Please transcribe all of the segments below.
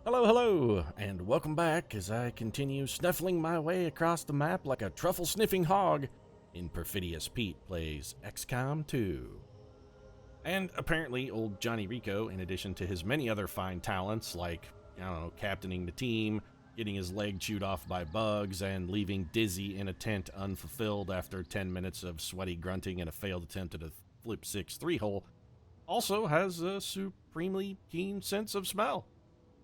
Hello, hello, and welcome back as I continue snuffling my way across the map like a truffle-sniffing hog in Perfidious. Pete plays XCOM 2. And apparently, old Johnny Rico, in addition to his many other fine talents like, I don't know, captaining the team, getting his leg chewed off by bugs, and leaving Dizzy in a tent unfulfilled after 10 minutes of sweaty grunting and a failed attempt at a flip 6 3-hole, also has a supremely keen sense of smell.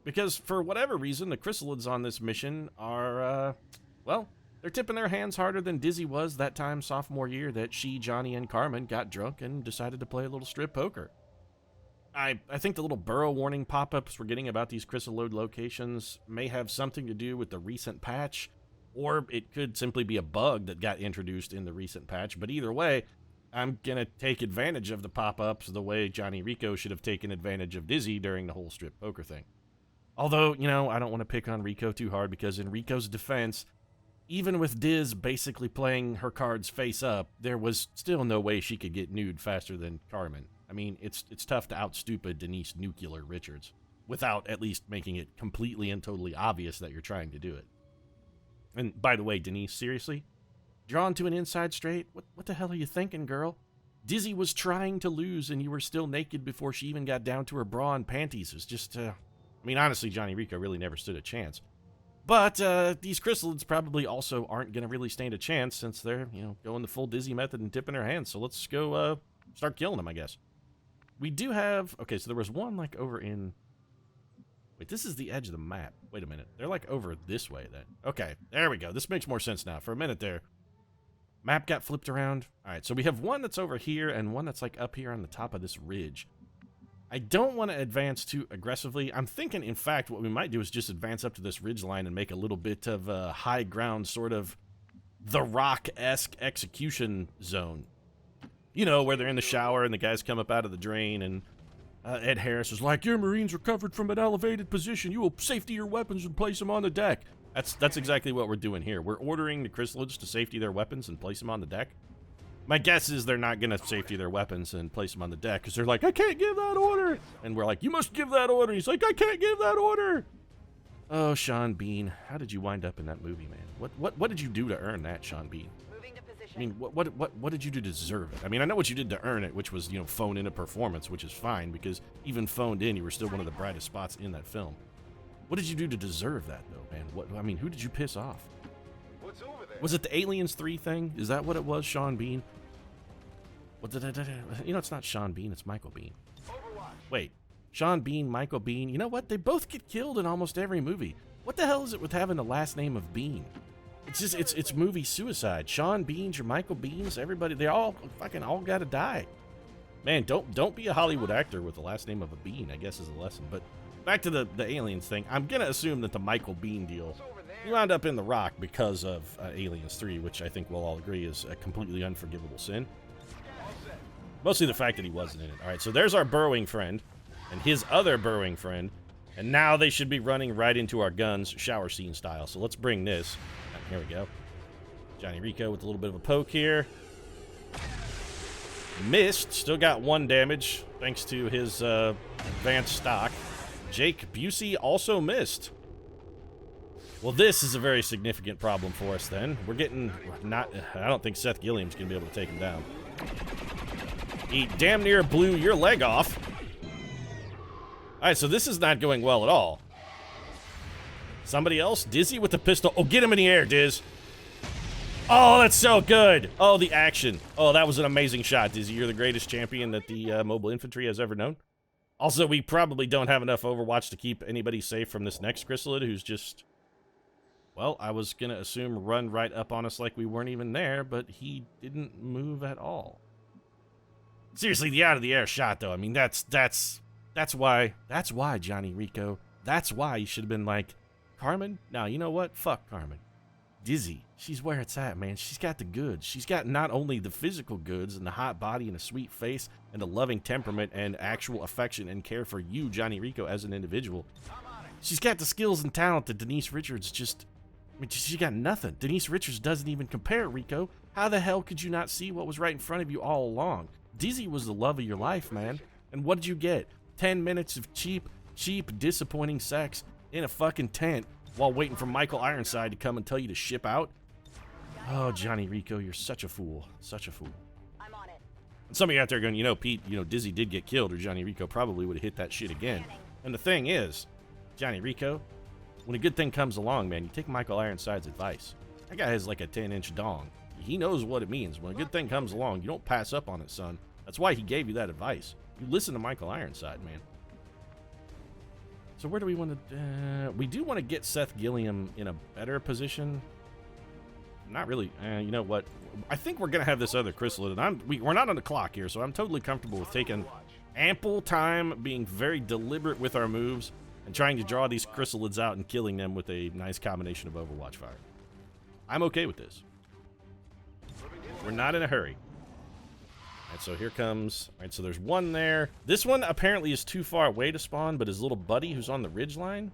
Because, for whatever reason, the chrysalids on this mission are, well, they're tipping their hands harder than Dizzy was that time sophomore year that she, Johnny, and Carmen got drunk and decided to play a little strip poker. I think the little burrow warning pop-ups we're getting about these chrysalid locations may have something to do with the recent patch, or it could simply be a bug that got introduced in the recent patch, but either way, I'm gonna take advantage of the pop-ups the way Johnny Rico should have taken advantage of Dizzy during the whole strip poker thing. Although, you know, I don't want to pick on Rico too hard because in Rico's defense, even with Diz basically playing her cards face up, there was still no way she could get nude faster than Carmen. I mean, it's tough to out-stupid Denise Nuclear Richards without at least making it completely and totally obvious that you're trying to do it. And by the way, Denise, seriously? Drawn to an inside straight? What the hell are you thinking, girl? Dizzy was trying to lose and you were still naked before she even got down to her bra and panties. It was just, I mean, honestly, Johnny Rico really never stood a chance. But these chrysalids probably also aren't going to really stand a chance since they're, you know, going the full Dizzy method and tipping their hands. So let's go start killing them, I guess. We do have... Okay, so there was one, like, over in... Wait, this is the edge of the map. Wait a minute. They're, like, over this way, then. Okay, there we go. This makes more sense now. For a minute there, map got flipped around. All right, so we have one that's over here and one that's, like, up here on the top of this ridge. I don't want to advance too aggressively. I'm thinking, in fact, what we might do is just advance up to this ridge line and make a little bit of a high ground, sort of The Rock-esque execution zone. You know, where they're in the shower and the guys come up out of the drain and Ed Harris is like, your Marines are covered from an elevated position. You will safety your weapons and place them on the deck. That's exactly what we're doing here. We're ordering the chrysalids to safety their weapons and place them on the deck. My guess is they're not going to safety their weapons and place them on the deck because they're like, I can't give that order. And we're like, you must give that order. He's like, I can't give that order. Oh, Sean Bean, how did you wind up in that movie, man? What did you do to earn that, Sean Bean? Moving to position. I mean, what did you do to deserve it? I mean, I know what you did to earn it, which was, you know, phone in a performance, which is fine because even phoned in, you were still one of the brightest spots in that film. What did you do to deserve that, though, man? I mean, who did you piss off? What's over there? Was it the Aliens 3 thing? Is that what it was, Sean Bean? You know, it's not Sean Bean, it's Michael Bean. Overwatch. Wait, Sean Bean, Michael Bean. You know what? They both get killed in almost every movie. What the hell is it with having the last name of Bean? It's just, it's movie suicide. Sean Beans or Michael Beans, everybody, they all gotta die. Man, don't be a Hollywood actor with the last name of a Bean, I guess is a lesson. But back to the Aliens thing, I'm gonna assume that the Michael Bean deal, he wound up in The Rock because of Aliens 3, which I think we'll all agree is a completely unforgivable sin. Mostly the fact that he wasn't in it. All right, so there's our burrowing friend and his other burrowing friend, and now they should be running right into our guns, shower scene style. So let's bring this. Here we go. Johnny Rico with a little bit of a poke here. Missed. Still got 1 damage thanks to his advanced stock. Jake Busey also missed. Well, this is a very significant problem for us then. We're getting I don't think Seth Gilliam's going to be able to take him down. He damn near blew your leg off. Alright, so this is not going well at all. Somebody else? Dizzy with the pistol. Oh, get him in the air, Diz. Oh, that's so good. Oh, the action. Oh, that was an amazing shot, Dizzy. You're the greatest champion that the mobile infantry has ever known. Also, we probably don't have enough Overwatch to keep anybody safe from this next chrysalid who's just... Well, I was going to assume run right up on us like we weren't even there, but he didn't move at all. Seriously, the out-of-the-air shot, though, I mean, that's why, Johnny Rico, that's why you should have been like, Carmen? No, you know what? Fuck Carmen. Dizzy, she's where it's at, man. She's got the goods. She's got not only the physical goods and the hot body and a sweet face and a loving temperament and actual affection and care for you, Johnny Rico, as an individual. She's got the skills and talent that Denise Richards just... I mean, she got nothing. Denise Richards doesn't even compare, Rico. How the hell could you not see what was right in front of you all along? Dizzy was the love of your life, man. And what did you get? 10 minutes of cheap, disappointing sex in a fucking tent while waiting for Michael Ironside to come and tell you to ship out? Oh, Johnny Rico, you're such a fool. Such a fool. I'm on it. And some of you out there going, you know, Pete, you know, Dizzy did get killed, or Johnny Rico probably would have hit that shit again. And the thing is, Johnny Rico, when a good thing comes along, man, you take Michael Ironside's advice. That guy has like a 10-inch dong. He knows what it means. When a good thing comes along, you don't pass up on it, son. That's why he gave you that advice. You listen to Michael Ironside, man. So where do we want to... we do want to get Seth Gilliam in a better position. Not really. You know what? I think we're going to have this other chrysalid. And we're not on the clock here, so I'm totally comfortable with taking ample time, being very deliberate with our moves, and trying to draw these chrysalids out and killing them with a nice combination of Overwatch fire. I'm okay with this. We're not in a hurry. Alright, so here comes... Alright, so there's one there. This one apparently is too far away to spawn, but his little buddy who's on the ridge line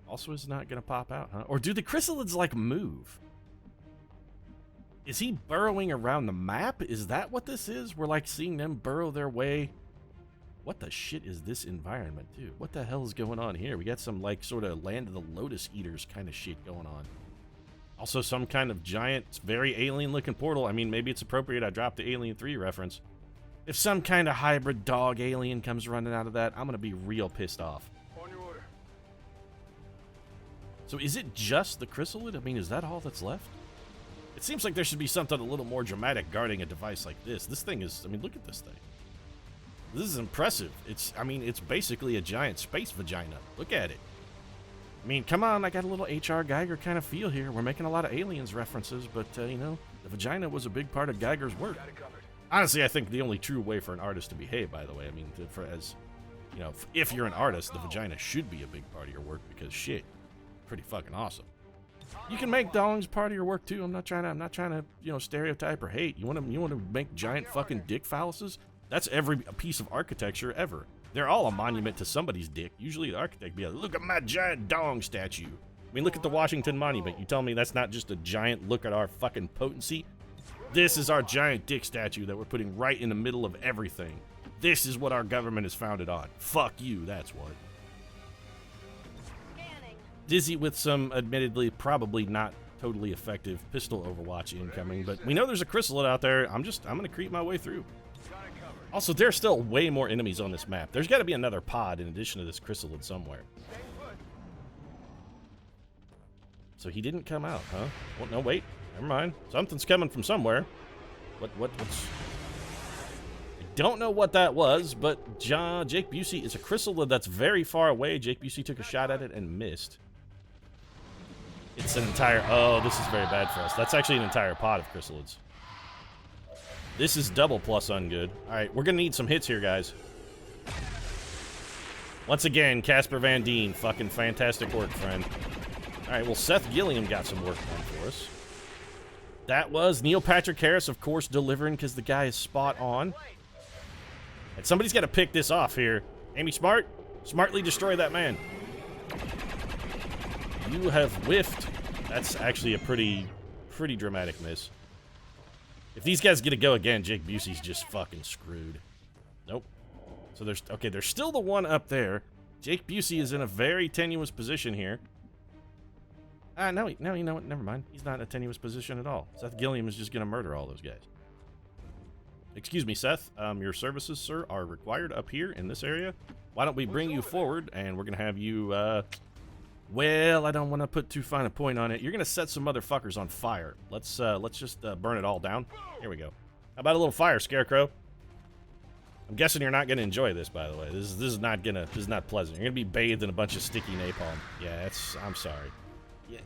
also is not going to pop out, huh? Or do the chrysalids, like, move? Is he burrowing around the map? Is that what this is? We're, like, seeing them burrow their way. What the shit is this environment, dude? What the hell is going on here? We got some, like, sort of Land of the Lotus Eaters kind of shit going on. Also, some kind of giant, very alien-looking portal. I mean, maybe it's appropriate I dropped the Alien 3 reference. If some kind of hybrid dog alien comes running out of that, I'm going to be real pissed off. On your order. So is it just the chrysalid? I mean, is that all that's left? It seems like there should be something a little more dramatic guarding a device like this. This thing is... I mean, look at this thing. This is impressive. I mean, it's basically a giant space vagina. Look at it. I mean, come on, I got a little H.R. Geiger kind of feel here. We're making a lot of Aliens references, but, you know, the vagina was a big part of Geiger's work. Got it covered. Honestly, I think the only true way for an artist to behave, by the way, I mean, you know, if you're an artist, the vagina should be a big part of your work because, shit, pretty fucking awesome. You can make dongs part of your work, too. I'm not trying to, you know, stereotype or hate. You want to make giant fucking dick phalluses? That's every piece of architecture ever. They're all a monument to somebody's dick. Usually the architect be like, look at my giant dong statue. I mean, look at the Washington Monument. You tell me that's not just a giant look at our fucking potency? This is our giant dick statue that we're putting right in the middle of everything. This is what our government is founded on. Fuck you, that's what. Scanning. Dizzy with some, admittedly, probably not totally effective pistol Overwatch incoming, but we know there's a chrysalid out there. I'm gonna creep my way through. Got it covered. Also, there's still way more enemies on this map. There's got to be another pod in addition to this chrysalid somewhere. Stay put. So he didn't come out, huh? Well, no, wait. Never mind. Something's coming from somewhere. What's... I don't know what that was, but Jake Busey is a chrysalid that's very far away. Jake Busey took a shot at it and missed. It's an entire... Oh, this is very bad for us. That's actually an entire pod of chrysalids. This is double plus ungood. Alright, we're gonna need some hits here, guys. Once again, Casper Van Dien, fucking fantastic work, friend. Alright, well, Seth Gilliam got some work done for us. That was Neil Patrick Harris, of course, delivering because the guy is spot on. And somebody's got to pick this off here. Amy Smart, smartly destroy that man. You have whiffed. That's actually a pretty dramatic miss. If these guys get a go again, Jake Busey's just fucking screwed. Nope. So there's still the one up there. Jake Busey is in a very tenuous position here. No, you know what? Never mind. He's not in a tenuous position at all. Seth Gilliam is just going to murder all those guys. Excuse me, Seth. Your services, sir, are required up here in this area. Why don't we bring you forward, and we're going to have you, well, I don't want to put too fine a point on it. You're going to set some motherfuckers on fire. Let's just burn it all down. Here we go. How about a little fire, Scarecrow? I'm guessing you're not going to enjoy this, by the way. This is not pleasant. You're going to be bathed in a bunch of sticky napalm. Yeah, I'm sorry.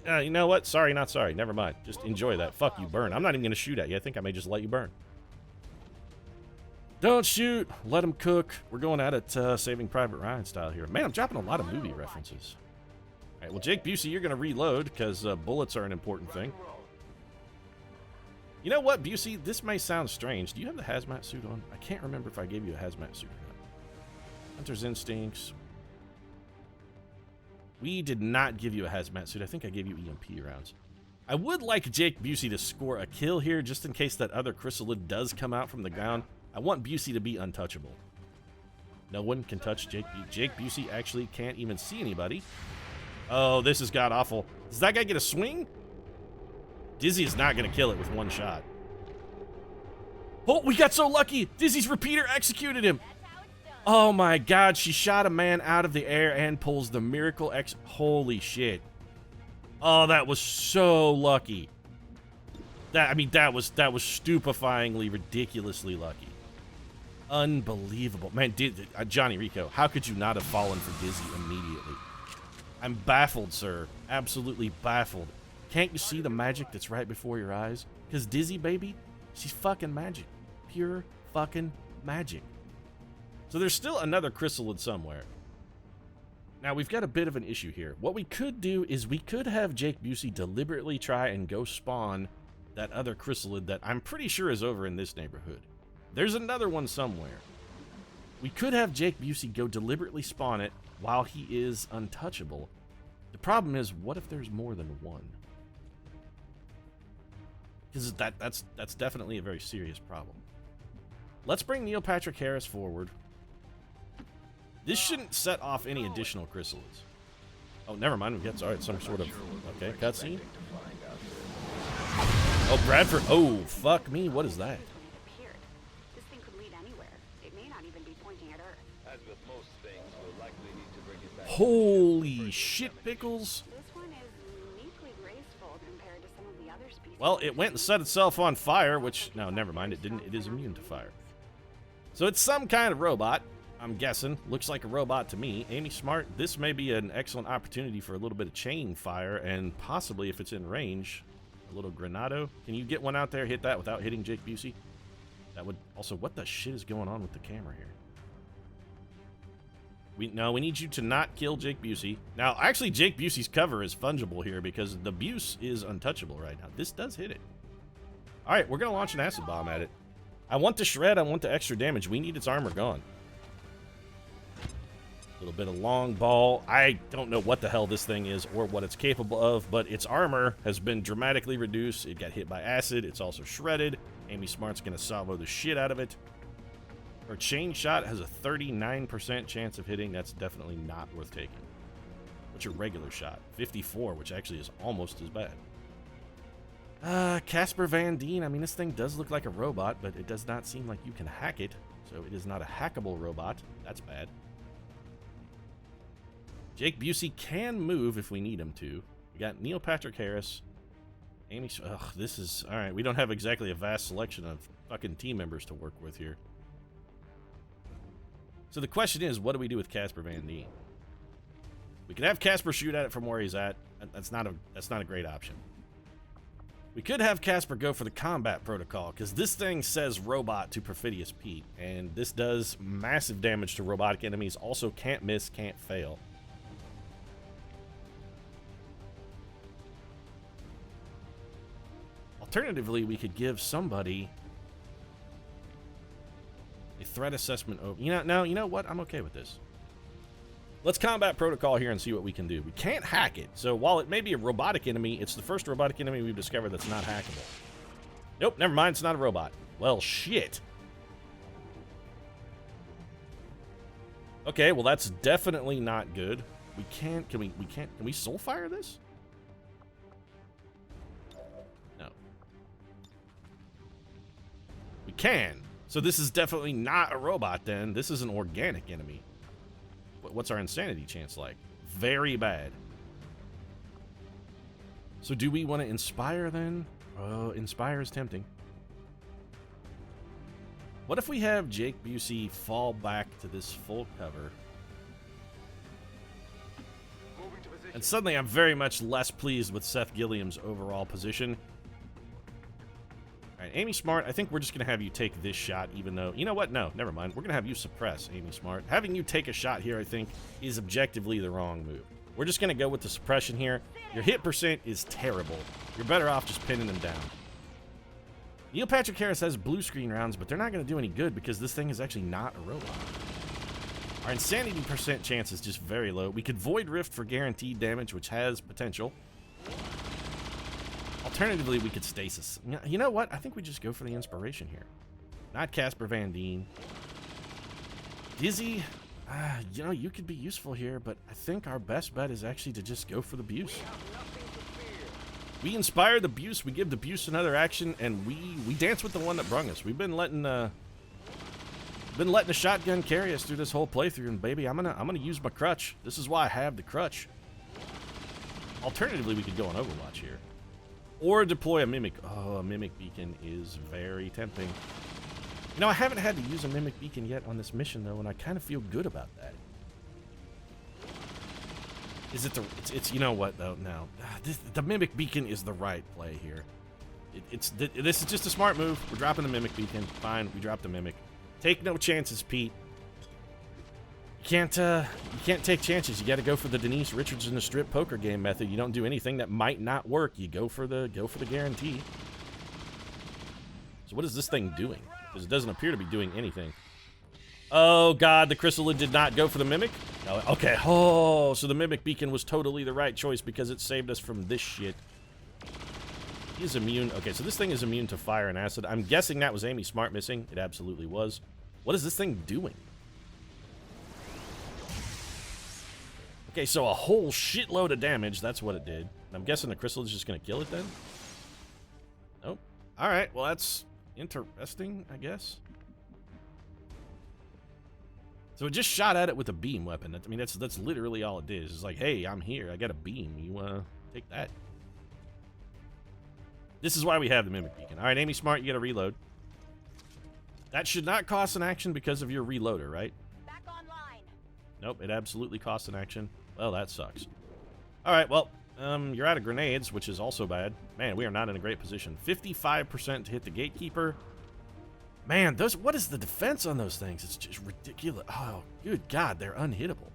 Yeah, you know what? Sorry, not sorry. Never mind. Just enjoy that. Fuck you, burn. I'm not even going to shoot at you. I think I may just let you burn. Don't shoot. Let him cook. We're going at it Saving Private Ryan style here. Man, I'm dropping a lot of movie references. All right, well, Jake Busey, you're going to reload because bullets are an important thing. You know what, Busey? This may sound strange. Do you have the hazmat suit on? I can't remember if I gave you a hazmat suit or not. Hunter's Instincts. We did not give you a hazmat suit. I think I gave you EMP rounds. I would like Jake Busey to score a kill here just in case that other chrysalid does come out from the ground. I want Busey to be untouchable. No one can touch Jake. Jake Busey actually can't even see anybody. Oh, this has got awful. Does that guy get a swing? Dizzy is not going to kill it with one shot. Oh, we got so lucky. Dizzy's repeater executed him. Oh my God, she shot a man out of the air and pulls the miracle X. Holy shit. Oh, that was so lucky. That was stupefyingly, ridiculously lucky. Unbelievable. Man, Johnny Rico, how could you not have fallen for Dizzy immediately? I'm baffled, sir. Absolutely baffled. Can't you see the magic that's right before your eyes? Because Dizzy, baby, she's fucking magic. Pure fucking magic. So there's still another chrysalid somewhere. Now, we've got a bit of an issue here. What we could do is we could have Jake Busey deliberately try and go spawn that other chrysalid that I'm pretty sure is over in this neighborhood. There's another one somewhere. We could have Jake Busey go deliberately spawn it while he is untouchable. The problem is, what if there's more than one? Because that's definitely a very serious problem. Let's bring Neil Patrick Harris forward. This shouldn't set off any additional chrysalids. Oh, never mind. We got some sort of okay cutscene. Oh, Bradford. Oh, fuck me. What is that? This thing could lead anywhere. It may not even be pointing at Earth. As with most things, we'll likely need to bring it back. Holy shit, pickles. This one is uniquely graceful compared to some of the other species. Well, it went and set itself on fire, which no, never mind. It didn't. It is immune to fire. So it's some kind of robot. I'm guessing. Looks like a robot to me. Amy Smart, this may be an excellent opportunity for a little bit of chain fire, and possibly, if it's in range, a little granado. Can you get one out there, hit that without hitting Jake Busey? That would also, what the shit is going on with the camera here? We need you to not kill Jake Busey. Now, actually, Jake Busey's cover is fungible here because the Buse is untouchable right now. This does hit it. All right, we're going to launch an acid bomb at it. I want the shred. I want the extra damage. We need its armor gone. A little bit of long ball. I don't know what the hell this thing is or what it's capable of, but its armor has been dramatically reduced. It got hit by acid. It's also shredded. Amy Smart's going to salvo the shit out of it. Her chain shot has a 39% chance of hitting. That's definitely not worth taking. What's your regular shot? 54, which actually is almost as bad. Casper Van Dien. I mean, this thing does look like a robot, but it does not seem like you can hack it. So it is not a hackable robot. That's bad. Jake Busey can move if we need him to. We got Neil Patrick Harris. Amy... Ugh, this is... Alright, we don't have exactly a vast selection of fucking team members to work with here. So the question is, what do we do with Casper Van Dien? We could have Casper shoot at it from where he's at. That's not a great option. We could have Casper go for the combat protocol, because this thing says robot to Perfidious Pete, and this does massive damage to robotic enemies. Also can't miss, can't fail. Alternatively, we could give somebody a threat assessment over... You know what? I'm okay with this. Let's combat protocol here and see what we can do. We can't hack it, so while it may be a robotic enemy, it's the first robotic enemy we've discovered that's not hackable. Nope, never mind, it's not a robot. Well, shit. Okay, well that's definitely not good. Can we soul fire this? No. We can. So this is definitely not a robot then. This is an organic enemy. What's our insanity chance like? Very bad. So do we want to inspire then? Inspire is tempting. What if we have Jake Busey fall back to this full cover? And suddenly I'm very much less pleased with Seth Gilliam's overall position. Alright, Amy Smart, I think we're just going to have you take this shot, even though... You know what? No, never mind. We're going to have you suppress, Amy Smart. Having you take a shot here, I think, is objectively the wrong move. We're just going to go with the suppression here. Your hit percent is terrible. You're better off just pinning them down. Neil Patrick Harris has blue screen rounds, but they're not going to do any good because this thing is actually not a robot. Our insanity percent chance is just very low. We could Void Rift for guaranteed damage, which has potential. Alternatively, we could stasis. You know what? I think we just go for the inspiration here. Not Casper Van Dien. Dizzy. You know, you could be useful here, but I think our best bet is actually to just go for the Buse. We inspire the Buse, we give the Buse another action, and we dance with the one that brung us. We've been letting the shotgun carry us through this whole playthrough, and baby, I'm gonna use my crutch. This is why I have the crutch. Alternatively, we could go on Overwatch here. Or deploy a Mimic. Oh, a Mimic Beacon is very tempting. You know, I haven't had to use a Mimic Beacon yet on this mission, though, and I kind of feel good about that. Is it the... It's you know what, though? No. The Mimic Beacon is the right play here. This is just a smart move. We're dropping the Mimic Beacon. Fine, we dropped the Mimic. Take no chances, Pete. You can't take chances. You got to go for the Denise Richards in the strip poker game method. You don't do anything that might not work. You go for the guarantee. So what is this thing doing? Because it doesn't appear to be doing anything. Oh God, the Chrysalid did not go for the Mimic. No, okay. Oh, so the Mimic Beacon was totally the right choice because it saved us from this shit. He's immune. Okay, so this thing is immune to fire and acid. I'm guessing that was Amy Smart missing. It absolutely was. What is this thing doing? Okay, so a whole shitload of damage. That's what it did. I'm guessing the Crystal is just going to kill it then? Nope. Alright, well that's interesting, I guess. So it just shot at it with a beam weapon. I mean, that's literally all it did. It's like, hey, I'm here. I got a beam. You take that. This is why we have the Mimic Beacon. Alright, Amy Smart, you got to reload. That should not cost an action because of your reloader, right? Back online. Nope, it absolutely cost an action. Well, that sucks. Alright, well, you're out of grenades, which is also bad. Man, we are not in a great position. 55% to hit the gatekeeper. Man, what is the defense on those things? It's just ridiculous. Oh, good God, they're unhittable.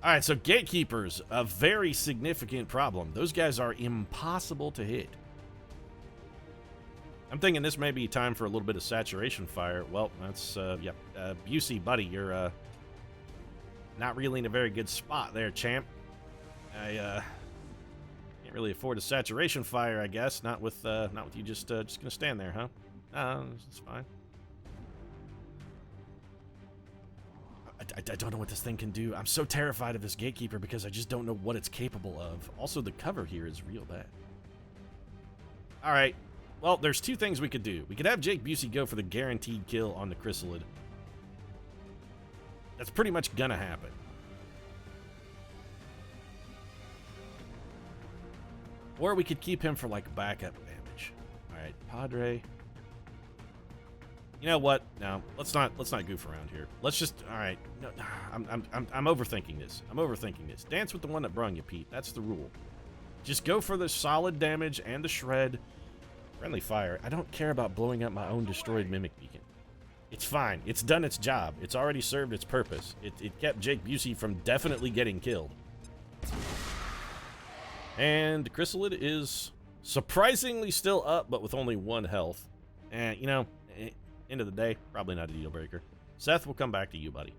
Alright, so gatekeepers, a very significant problem. Those guys are impossible to hit. I'm thinking this may be time for a little bit of saturation fire. Well, that's, yep. Busey, buddy, you're, not really in a very good spot there, champ. I, can't really afford a saturation fire, I guess. Not with you just gonna stand there, huh? No, it's fine. I don't know what this thing can do. I'm so terrified of this gatekeeper because I just don't know what it's capable of. Also, the cover here is real bad. Alright. Well, there's two things we could do. We could have Jake Busey go for the guaranteed kill on the Chrysalid. That's pretty much gonna happen. Or we could keep him for, like, backup damage. Alright, Padre. You know what? No, let's not goof around here. Let's just, alright. No, I'm overthinking this. I'm overthinking this. Dance with the one that brung you, Pete. That's the rule. Just go for the solid damage and the shred. Friendly fire. I don't care about blowing up my own destroyed Mimic Beacon. It's fine. It's done its job. It's already served its purpose. It kept Jake Busey from definitely getting killed. And Chrysalid is surprisingly still up, but with only 1 health. And, you know, end of the day, probably not a deal breaker. Seth, we'll come back to you, buddy.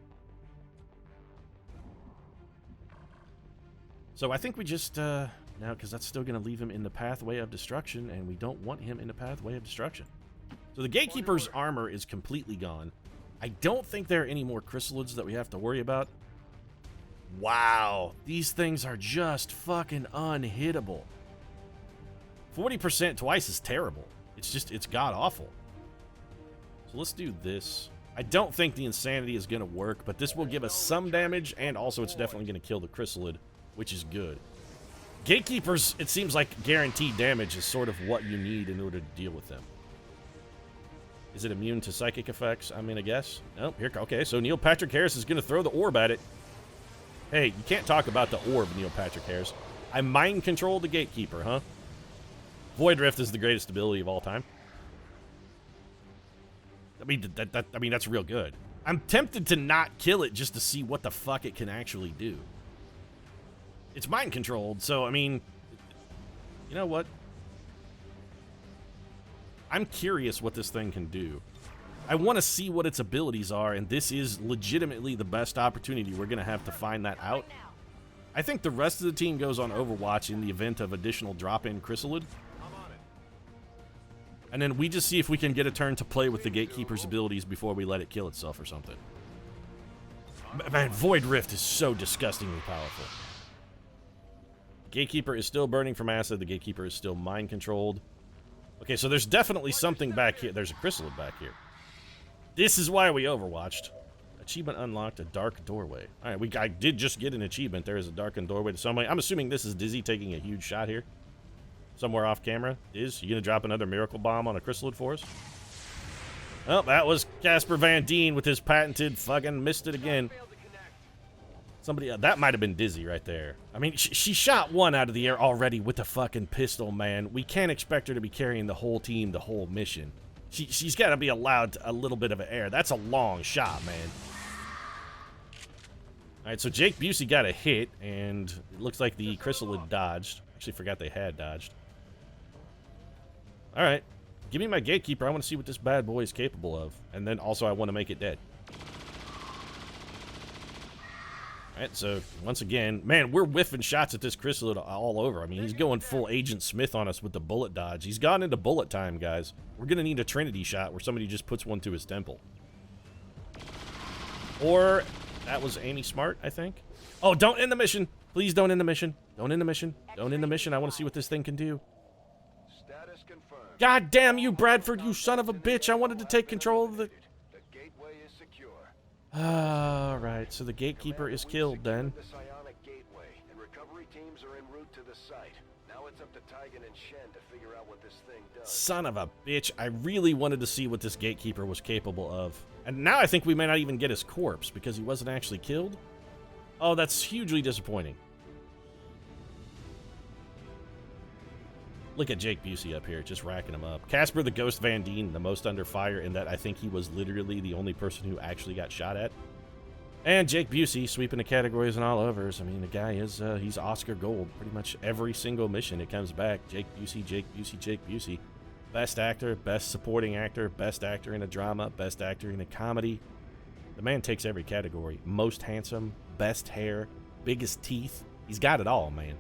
So I think we just, now, because that's still going to leave him in the pathway of destruction, and we don't want him in the pathway of destruction. So the Gatekeeper's armor is completely gone. I don't think there are any more Chrysalids that we have to worry about. Wow, these things are just fucking unhittable. 40% twice is terrible. It's god-awful. So let's do this. I don't think the Insanity is going to work, but this will give us some damage, and also it's definitely going to kill the Chrysalid, which is good. Gatekeepers, it seems like guaranteed damage is sort of what you need in order to deal with them. Is it immune to psychic effects? I mean, I guess. Nope. Here, okay, so Neil Patrick Harris is going to throw the orb at it. Hey, you can't talk about the orb, Neil Patrick Harris. I mind control the Gatekeeper, huh? Void Rift is the greatest ability of all time. I mean, that's real good. I'm tempted to not kill it just to see what the fuck it can actually do. It's mind controlled, so, I mean, you know what? I'm curious what this thing can do. I want to see what its abilities are, and this is legitimately the best opportunity we're going to have to find that out. I think the rest of the team goes on Overwatch in the event of additional drop-in Chrysalid. And then we just see if we can get a turn to play with the Gatekeeper's abilities before we let it kill itself or something. Man, Void Rift is so disgustingly powerful. Gatekeeper is still burning from acid. The Gatekeeper is still mind-controlled. Okay, so there's definitely something back here. There's a chrysalid back here. This is why we overwatched. Achievement unlocked, a dark doorway. All right, I did just get an achievement. There is a darkened doorway to somewhere. I'm assuming this is Dizzy taking a huge shot here. Somewhere off camera. Is you gonna drop another miracle bomb on a chrysalid for us? Oh, that was Casper Van Dien with his patented fucking missed it again. Somebody, that might have been Dizzy right there. I mean, she shot one out of the air already with a fucking pistol, man. We can't expect her to be carrying the whole team, the whole mission. She's got to be allowed a little bit of an air. That's a long shot, man. All right, so Jake Busey got a hit, and it looks like the chrysalid dodged. Actually, forgot they had dodged. All right, give me my Gatekeeper. I want to see what this bad boy is capable of. And then also I want to make it dead. All right, so once again, man, we're whiffing shots at this chrysalid all over. I mean, he's going full Agent Smith on us with the bullet dodge. He's gone into bullet time, guys. We're going to need a Trinity shot where somebody just puts one to his temple. Or that was Amy Smart, I think. Oh, don't end the mission. Please don't end the mission. Don't end the mission. Don't end the mission. I want to see what this thing can do. Status confirmed. God damn you, Bradford, you son of a bitch. I wanted to take control of the... The gateway is secure. Alright, so the Gatekeeper is killed then. The psionic gateway, and recovery teams are en route to the site. Now it's up to Tigan and Shen to figure out what this thing does. Son of a bitch. I really wanted to see what this Gatekeeper was capable of. And now I think we may not even get his corpse because he wasn't actually killed. Oh, that's hugely disappointing. Look at Jake Busey up here, just racking him up. Casper the Ghost Van Dien, the most under fire in that I think he was literally the only person who actually got shot at. And Jake Busey sweeping the categories and all overs. I mean, the guy is, he's Oscar Gold. Pretty much every single mission it comes back. Jake Busey, Jake Busey, Jake Busey. Best actor, best supporting actor, best actor in a drama, best actor in a comedy. The man takes every category. Most handsome, best hair, biggest teeth. He's got it all, man.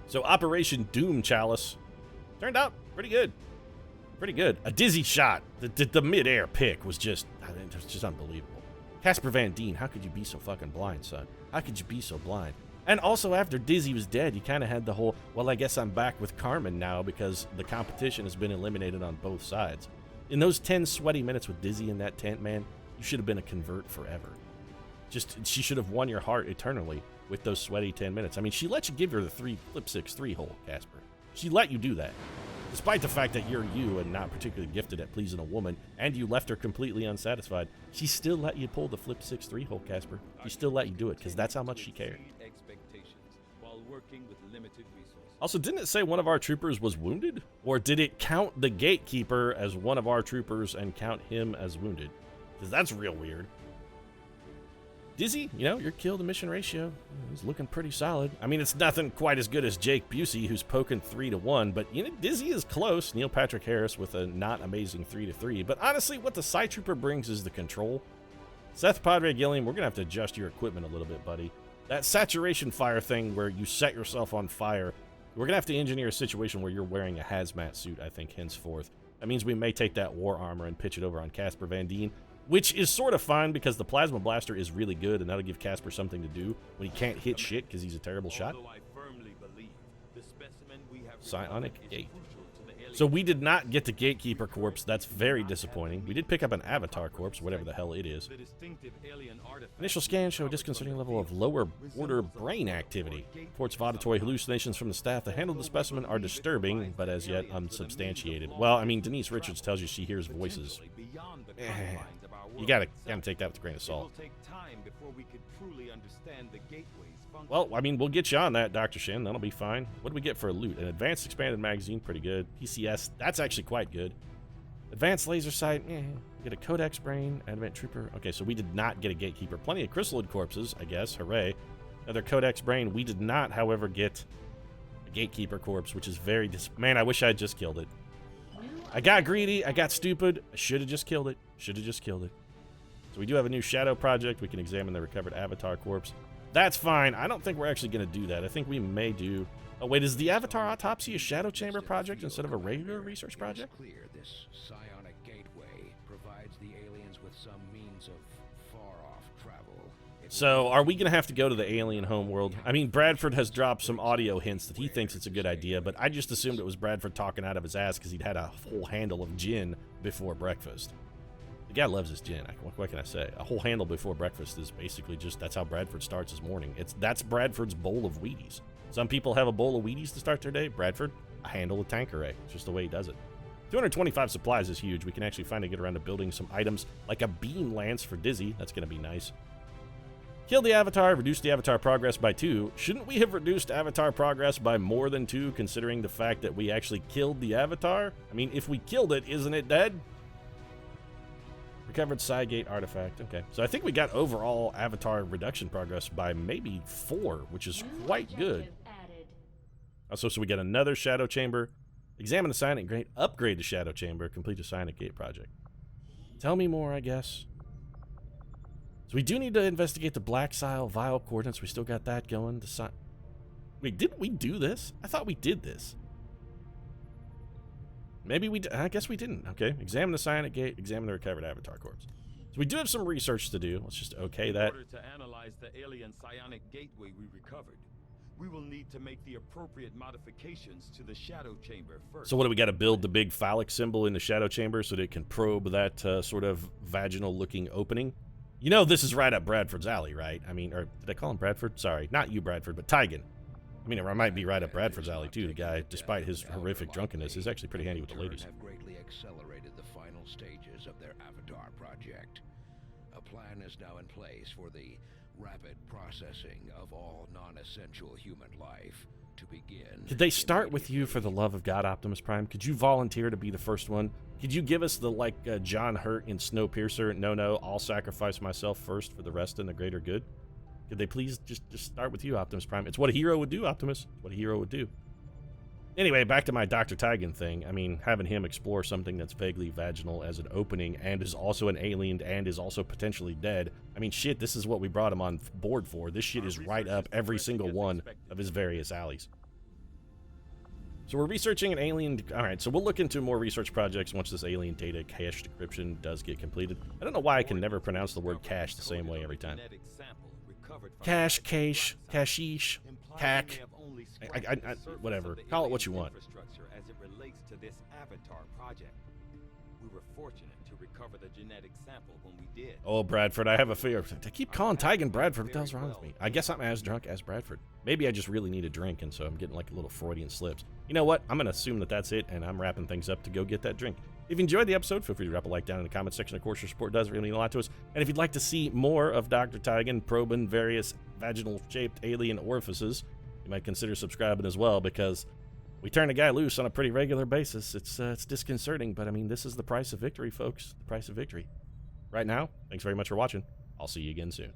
So Operation Doom Chalice turned out pretty good. Pretty good. A dizzy shot. The mid-air pick was just, I mean, it was just unbelievable. Casper Van Dien, how could you be so fucking blind, son? How could you be so blind? And also after Dizzy was dead, you kind of had the whole, well, I guess I'm back with Carmen now because the competition has been eliminated on both sides. In those 10 sweaty minutes with Dizzy in that tent, man, you should have been a convert forever. Just, she should have won your heart eternally with those sweaty 10 minutes. I mean, she let you give her the flip 6-3 hole, Casper. She let you do that. Despite the fact that you're you and not particularly gifted at pleasing a woman, and you left her completely unsatisfied, she still let you pull the flip 6-3 hole, Casper. She still let you do it, because that's how much she cared. Also, didn't it say one of our troopers was wounded? Or did it count the Gatekeeper as one of our troopers and count him as wounded? Because that's real weird. Dizzy, you know, your kill to mission ratio is looking pretty solid. I mean, it's nothing quite as good as Jake Busey, who's poking 3-1, but, you know, Dizzy is close. Neil Patrick Harris with a not amazing 3-3. But honestly, what the Psy Trooper brings is the control. Seth Padre Gilliam, we're going to have to adjust your equipment a little bit, buddy. That saturation fire thing where you set yourself on fire, we're going to have to engineer a situation where you're wearing a hazmat suit, I think, henceforth. That means we may take that war armor and pitch it over on Casper Van Dien, which is sort of fine because the Plasma Blaster is really good, and that'll give Casper something to do when he can't hit shit because he's a terrible shot. Psionic Gate. So we did not get the Gatekeeper Corpse. That's very disappointing. We did pick up an Avatar Corpse, whatever the hell it is. Initial scan show a disconcerting level of lower order brain activity. Reports of auditory hallucinations from the staff that handled the specimen are disturbing, but as yet unsubstantiated. Well, I mean, Denise Richards tells you she hears voices. You gotta take that with a grain of salt. Well, I mean, we'll get you on that, Dr. Shin. That'll be fine. What do we get for a loot? An advanced expanded magazine, pretty good. PCS, that's actually quite good. Advanced laser sight, get a Codex brain, adamant trooper. Okay, so we did not get a Gatekeeper. Plenty of chrysalid corpses, I guess. Hooray. Another Codex brain. We did not, however, get a Gatekeeper corpse, which is very man, I wish I had just killed it. I got greedy. I got stupid. I should have just killed it. Should have just killed it. So we do have a new shadow project. We can examine the recovered Avatar corpse. That's fine. I don't think we're actually going to do that. I think we may do... Oh, wait, is the Avatar Autopsy a Shadow Chamber project instead of a regular research project? It is clear this psionic gateway provides the aliens with some means of far-off travel. So, are we going to have to go to the alien homeworld? I mean, Bradford has dropped some audio hints that he thinks it's a good idea, but I just assumed it was Bradford talking out of his ass because he'd had a whole handle of gin before breakfast. The guy loves his gin. What can I say? A whole handle before breakfast is basically just, that's how Bradford starts his morning. That's Bradford's bowl of Wheaties. Some people have a bowl of Wheaties to start their day. Bradford, a handle of Tanqueray. It's just the way he does it. 225 supplies is huge. We can actually finally get around to building some items like a beam lance for Dizzy. That's going to be nice. Kill the Avatar, reduce the Avatar progress by 2. Shouldn't we have reduced Avatar progress by more than 2, considering the fact that we actually killed the Avatar? I mean, if we killed it, isn't it dead? Recovered Cygate artifact. Okay. So I think we got overall Avatar reduction progress by maybe 4, which is quite good. Also, so we got another Shadow Chamber. Examine the Psionic Gate. Upgrade the Shadow Chamber. Complete the Psionic Gate project. Tell me more, I guess. So we do need to investigate the Black Sile Vial coordinates. We still got that going. Wait, didn't we do this? I thought we did this. Maybe we did. I guess we didn't. Okay. Examine the Psionic Gate. Examine the recovered Avatar corpse. So we do have some research to do. Let's just okay that. In order to analyze the alien psionic gateway we recovered, we will need to make the appropriate modifications to the Shadow Chamber first. So what do we got to build the big phallic symbol in the Shadow Chamber so that it can probe that sort of vaginal-looking opening? You know this is right up Bradford's alley, right? I mean, or did I call him Bradford? Sorry, not you, Bradford, but Tygan. I mean, it might be right up Bradford's alley, too. The guy, despite his horrific drunkenness, is actually pretty handy with the ladies. Have greatly accelerated the final stages of their Avatar project. A plan is now in place for the rapid processing of all non-essential human life to begin. Could they start with you for the love of God, Optimus Prime? Could you volunteer to be the first one? Could you give us the, like, John Hurt in Snowpiercer, no, I'll sacrifice myself first for the rest and the greater good? Could they please just start with you, Optimus Prime? It's what a hero would do, Optimus. It's what a hero would do. Anyway, back to my Dr. Tygan thing. I mean, having him explore something that's vaguely vaginal as an opening and is also an alien and is also potentially dead. I mean, shit, this is what we brought him on board for. This shit is right up every single one of his various alleys. So we're researching an alien... Alright, so we'll look into more research projects once this alien data cache decryption does get completed. I don't know why I can never pronounce the word cache the same way every time. Cache, cache, cashish, cac, whatever. Call it what you want. As it relates to this Avatar project. We were fortunate to recover the genetic sample when we did. Oh, Bradford, I have a fear. I keep calling Tygan Bradford. What the hell's wrong with me? I guess I'm as drunk as Bradford. Maybe I just really need a drink, and so I'm getting like a little Freudian slips. You know what? I'm going to assume that that's it, and I'm wrapping things up to go get that drink. If you enjoyed the episode, feel free to drop a like down in the comment section. Of course, your support does really mean a lot to us. And if you'd like to see more of Dr. Tygan probing various vaginal-shaped alien orifices, you might consider subscribing as well, because we turn a guy loose on a pretty regular basis. It's disconcerting, but I mean, this is the price of victory, folks. The price of victory. Right now, thanks very much for watching. I'll see you again soon.